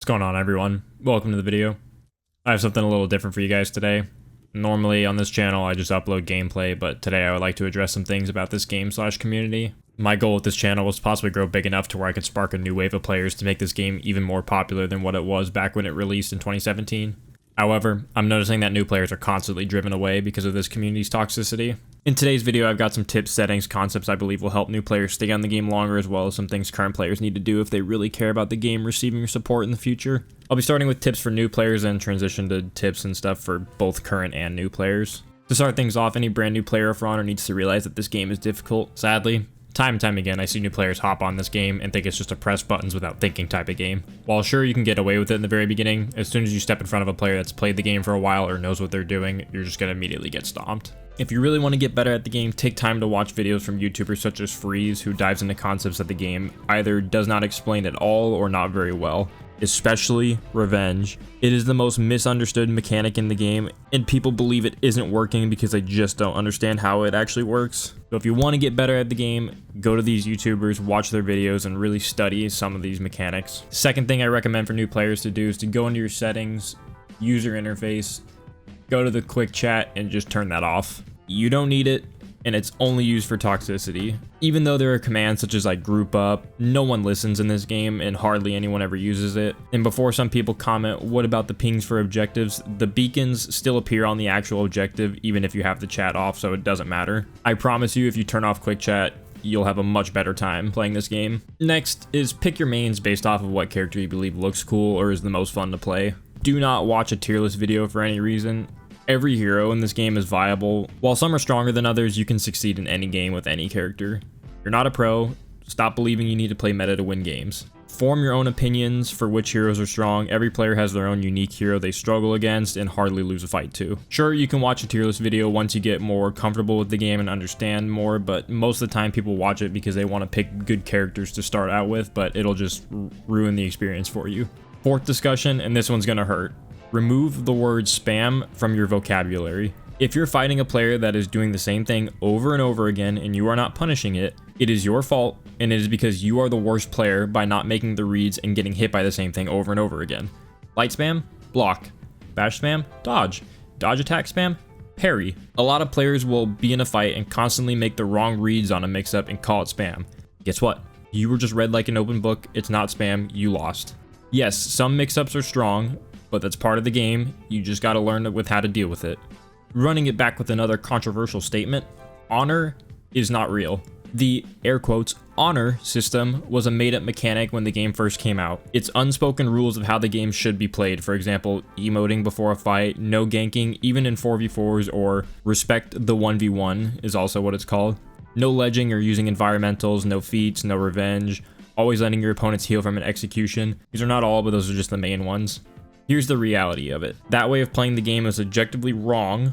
going on, everyone? Welcome to the video. I have something a little different for you guys today. Normally on this channel I just upload gameplay, but today I would like to address some things about this game/community. My goal with this channel was to possibly grow big enough to where I could spark a new wave of players to make this game even more popular than what it was back when it released in 2017. However, I'm noticing that new players are constantly driven away because of this community's toxicity. In today's video, I've got some tips, settings, concepts I believe will help new players stay on the game longer, as well as some things current players need to do if they really care about the game receiving your support in the future. I'll be starting with tips for new players and transition to tips and stuff for both current and new players. To start things off, any brand new player or For Honor needs to realize that this game is difficult. Sadly, time and time again, I see new players hop on this game and think it's just a press buttons without thinking type of game. While sure, you can get away with it in the very beginning, as soon as you step in front of a player that's played the game for a while or knows what they're doing, you're just gonna immediately get stomped. If you really want to get better at the game, take time to watch videos from YouTubers such as Freeze, who dives into concepts that the game either does not explain at all or not very well. Especially Revenge. It is the most misunderstood mechanic in the game, and people believe it isn't working because they just don't understand how it actually works. So if you want to get better at the game, go to these YouTubers, watch their videos, and really study some of these mechanics. Second thing I recommend for new players to do is to go into your settings, user interface, go to the quick chat, and just turn that off. You don't need it, and it's only used for toxicity. Even though there are commands such as like group up, no one listens in this game and hardly anyone ever uses it. And before some people comment, what about the pings for objectives? The beacons still appear on the actual objective even if you have the chat off, so it doesn't matter. I promise you, if you turn off quick chat, you'll have a much better time playing this game. Next is pick your mains based off of what character you believe looks cool or is the most fun to play. Do not watch a tier list video for any reason. Every hero in this game is viable. While some are stronger than others, you can succeed in any game with any character. You're not a pro. Stop believing you need to play meta to win games. Form your own opinions for which heroes are strong. Every player has their own unique hero they struggle against and hardly lose a fight to. Sure, you can watch a tier list video once you get more comfortable with the game and understand more, but most of the time people watch it because they want to pick good characters to start out with, but it'll just ruin the experience for you. Fourth discussion, and this one's gonna hurt. Remove the word spam from your vocabulary. If you're fighting a player that is doing the same thing over and over again and you are not punishing it, it is your fault, and it is because you are the worst player by not making the reads and getting hit by the same thing over and over again. Light spam? Block. Bash spam? Dodge. Dodge attack spam? Parry. A lot of players will be in a fight and constantly make the wrong reads on a mix-up and call it spam. Guess what? You were just read like an open book. It's not spam. You lost. Yes, some mix-ups are strong, but that's part of the game. You just gotta learn with how to deal with it. Running it back with another controversial statement, honor is not real. The, air quotes, honor system was a made-up mechanic when the game first came out. It's unspoken rules of how the game should be played. For example, emoting before a fight, no ganking, even in 4v4s, or respect the 1v1 is also what it's called. No ledging or using environmentals, no feats, no revenge, always letting your opponents heal from an execution. These are not all, but those are just the main ones. Here's the reality of it. That way of playing the game is objectively wrong,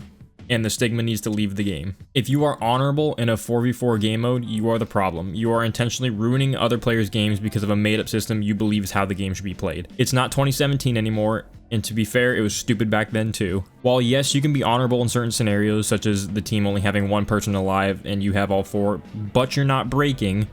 and the stigma needs to leave the game. If you are honorable in a 4v4 game mode, you are the problem. You are intentionally ruining other players' games because of a made-up system you believe is how the game should be played. It's not 2017 anymore, and to be fair, it was stupid back then too. While yes, you can be honorable in certain scenarios, such as the team only having one person alive and you have all four, but you're not breaking,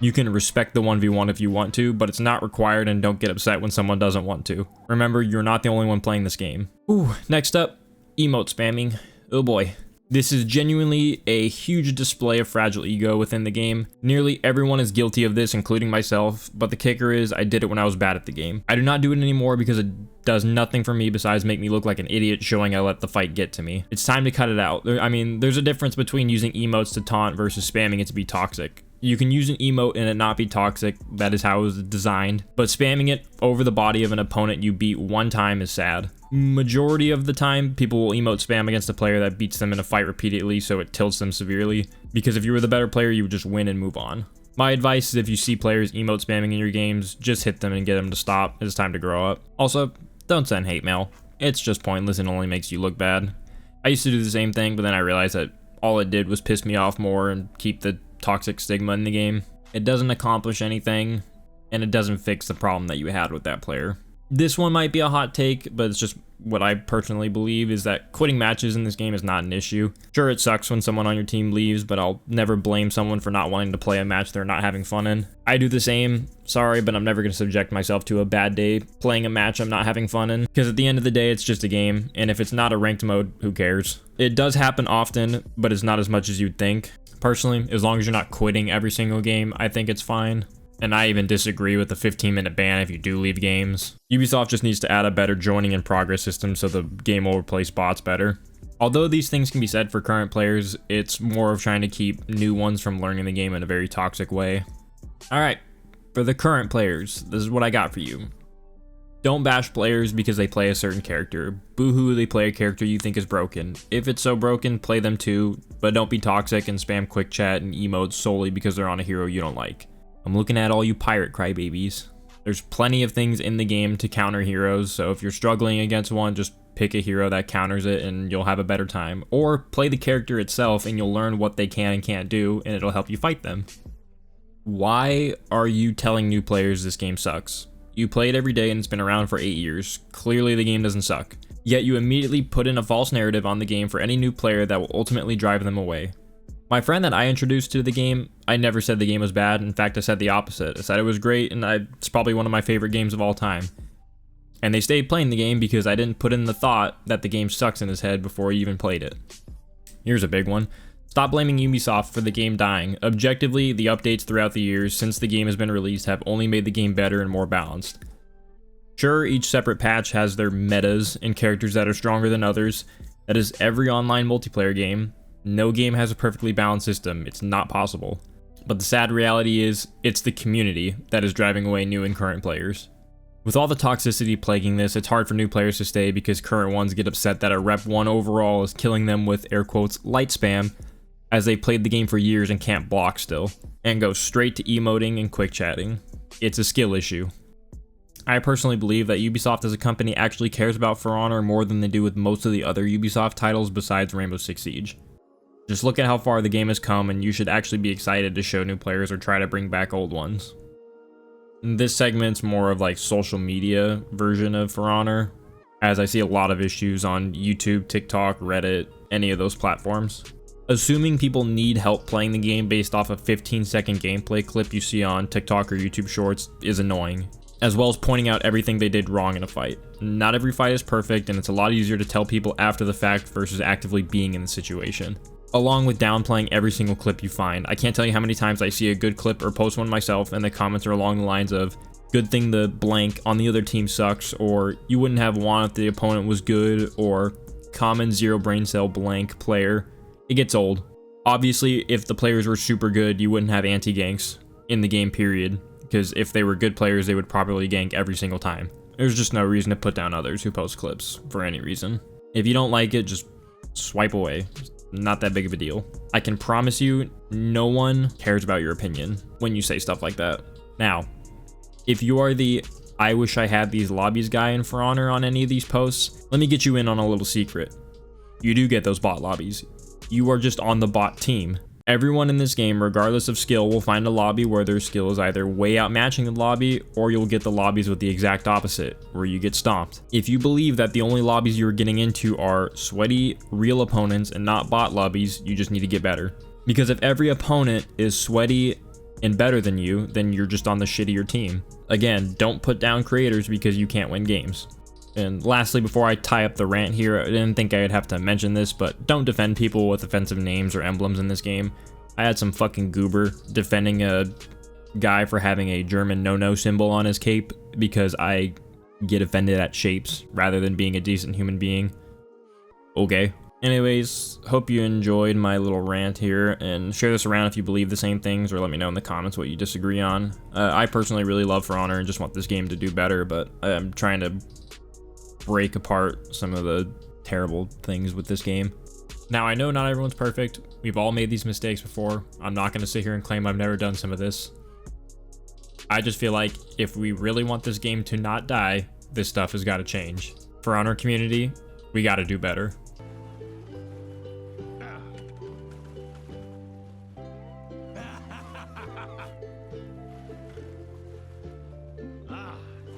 you can respect the 1v1 if you want to, but it's not required, and don't get upset when someone doesn't want to. Remember, you're not the only one playing this game. Ooh, next up, emote spamming. Oh boy. This is genuinely a huge display of fragile ego within the game. Nearly everyone is guilty of this, including myself, but the kicker is I did it when I was bad at the game. I do not do it anymore because it does nothing for me besides make me look like an idiot showing I let the fight get to me. It's time to cut it out. I mean, there's a difference between using emotes to taunt versus spamming it to be toxic. You can use an emote and it not be toxic, that is how it was designed, but spamming it over the body of an opponent you beat one time is sad. Majority of the time, people will emote spam against a player that beats them in a fight repeatedly, so it tilts them severely, because if you were the better player, you would just win and move on. My advice is if you see players emote spamming in your games, just hit them and get them to stop. It's time to grow up. Also, don't send hate mail. It's just pointless and only makes you look bad. I used to do the same thing, but then I realized that all it did was piss me off more and keep the toxic stigma in the game. It doesn't accomplish anything, and it doesn't fix the problem that you had with that player. This one might be a hot take, but it's just what I personally believe is that quitting matches in this game is not an issue. Sure, it sucks when someone on your team leaves, but I'll never blame someone for not wanting to play a match they're not having fun in. I do the same, sorry, but I'm never going to subject myself to a bad day playing a match I'm not having fun in, because at the end of the day, it's just a game, and if it's not a ranked mode, who cares? It does happen often, but it's not as much as you'd think. Personally, as long as you're not quitting every single game, I think it's fine. And I even disagree with the 15-minute ban if you do leave games. Ubisoft just needs to add a better joining and progress system so the game will replace bots better. Although these things can be said for current players, it's more of trying to keep new ones from learning the game in a very toxic way. Alright, for the current players, this is what I got for you. Don't bash players because they play a certain character. Boo-hoo, they play a character you think is broken. If it's so broken, play them too, but don't be toxic and spam quick chat and emotes solely because they're on a hero you don't like. I'm looking at all you pirate crybabies. There's plenty of things in the game to counter heroes, so if you're struggling against one, just pick a hero that counters it and you'll have a better time. Or play the character itself and you'll learn what they can and can't do, and it'll help you fight them. Why are you telling new players this game sucks? You play it every day and it's been around for 8 years. Clearly the game doesn't suck. Yet you immediately put in a false narrative on the game for any new player that will ultimately drive them away. My friend that I introduced to the game, I never said the game was bad. In fact, I said the opposite. I said it was great and it's probably one of my favorite games of all time. And they stayed playing the game because I didn't put in the thought that the game sucks in his head before he even played it. Here's a big one. Stop blaming Ubisoft for the game dying. Objectively, the updates throughout the years since the game has been released have only made the game better and more balanced. Sure, each separate patch has their metas and characters that are stronger than others. That is every online multiplayer game. No game has a perfectly balanced system. It's not possible. But the sad reality is, it's the community that is driving away new and current players. With all the toxicity plaguing this, it's hard for new players to stay because current ones get upset that a Rep 1 overall is killing them with air quotes light spam as they played the game for years and can't block still, and go straight to emoting and quick chatting. It's a skill issue. I personally believe that Ubisoft as a company actually cares about For Honor more than they do with most of the other Ubisoft titles besides Rainbow Six Siege. Just look at how far the game has come and you should actually be excited to show new players or try to bring back old ones. This segment's more of like social media version of For Honor, as I see a lot of issues on YouTube, TikTok, Reddit, any of those platforms. Assuming people need help playing the game based off a 15-second gameplay clip you see on TikTok or YouTube Shorts is annoying, as well as pointing out everything they did wrong in a fight. Not every fight is perfect, and it's a lot easier to tell people after the fact versus actively being in the situation. Along with downplaying every single clip you find. I can't tell you how many times I see a good clip or post one myself and the comments are along the lines of, good thing the blank on the other team sucks, or you wouldn't have won if the opponent was good, or common zero brain cell blank player. It gets old. Obviously, if the players were super good, you wouldn't have anti-ganks in the game period, because if they were good players, they would probably gank every single time. There's just no reason to put down others who post clips for any reason. If you don't like it, just swipe away. Not that big of a deal. I can promise you, no one cares about your opinion when you say stuff like that. Now, if you are the I wish I had these lobbies guy in For Honor on any of these posts, let me get you in on a little secret. You do get those bot lobbies. You are just on the bot team. Everyone in this game, regardless of skill, will find a lobby where their skill is either way outmatching the lobby, or you'll get the lobbies with the exact opposite, where you get stomped. If you believe that the only lobbies you're getting into are sweaty, real opponents and not bot lobbies, you just need to get better. Because if every opponent is sweaty and better than you, then you're just on the shittier team. Again, don't put down creators because you can't win games. And lastly, before I tie up the rant here, I didn't think I'd have to mention this, but don't defend people with offensive names or emblems in this game. I had some fucking goober defending a guy for having a German no-no symbol on his cape because I get offended at shapes rather than being a decent human being. Okay. Anyways, hope you enjoyed my little rant here, and share this around if you believe the same things, or let me know in the comments what you disagree on. I personally really love For Honor and just want this game to do better, but I'm trying to break apart some of the terrible things with this game. Now, I know not everyone's perfect. We've all made these mistakes before. I'm not going to sit here and claim I've never done some of this. I just feel like if we really want this game to not die, this stuff has got to change. For Honor community, we got to do better.